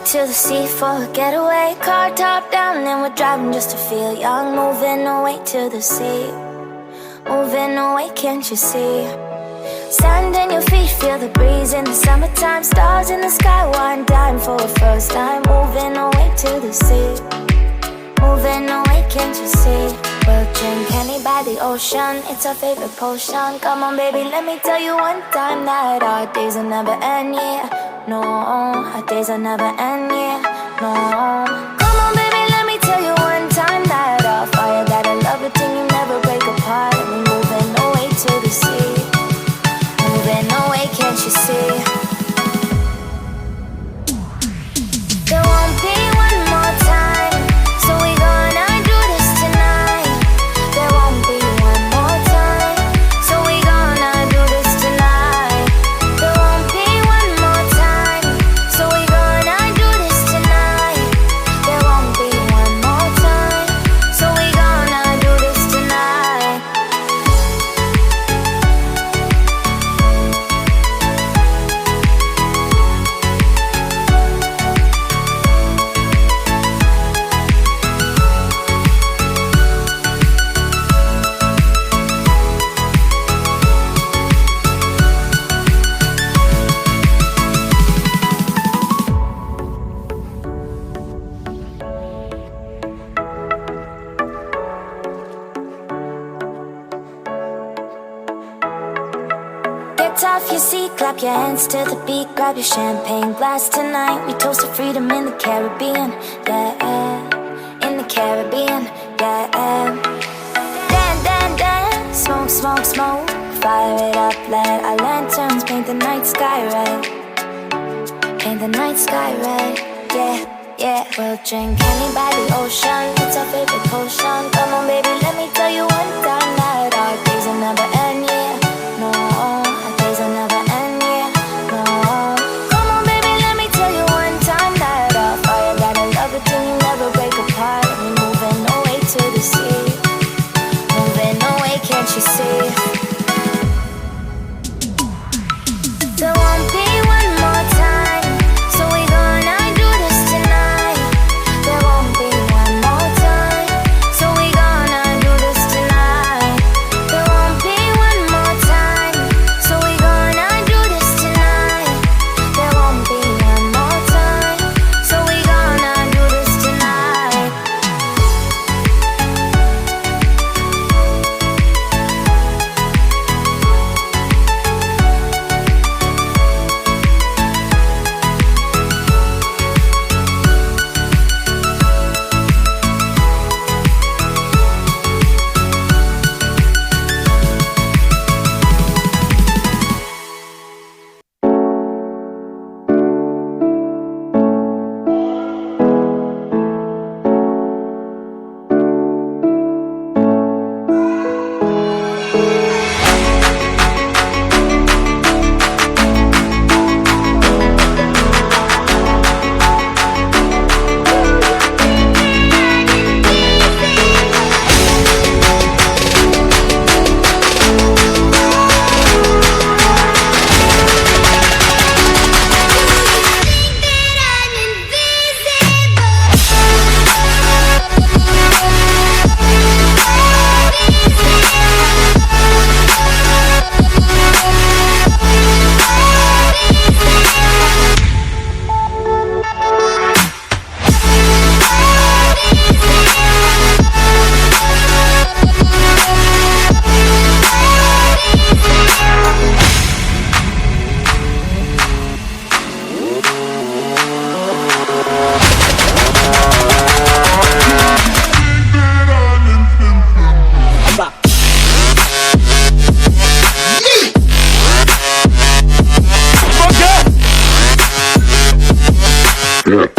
to the sea for a getaway. Car top down and we're driving just to feel young. Moving away to the sea, moving away, can't you see? Sand in your feet, feel the breeze in the summertime. Stars in the sky, one dime for a first time. Moving away to the sea, moving away, can't you see? We'll drink honey by the ocean, it's our favorite potion. Come on baby, let me tell you one time that our days will never end, yeah. No, our days will never end, yeah. No. Come on baby, let me tell you one time that our fire got a love it till you never break apart. And we're moving away to the sea, moving away, can't you see? There won't be one more time, so we gonna do this tonight. There won't be one more time, so we gonna do this tonight. There won't be one more time, so we gonna do this tonight. There won't be one more time, so we gonna do this tonight. Get off your seat, clap your hands to the beat. Grab your champagne glass tonight. We toast to freedom in the Caribbean, yeah. In the Caribbean, yeah. Dance, dance, dance, smoke, smoke, smoke. Fire it up, let our lanterns paint the night sky red. Paint the night sky red, yeah, yeah. We'll drink honey by the ocean, it's our favorite potion. Come on baby, let me tell you one time that our days will never end, yeah. No, our days will never end, yeah. No. Come on baby, let me tell you one time that our fire got a love it till you never break apart. And we're moving away to the sea, moving away, can't you see? There won't be one more time, so we gonna do this tonight. There won't be one more time, so we gonna do this tonight. There won't be one more time, so we gonna do this tonight. There won't be one more time, so we gonna do this tonight. Yeah.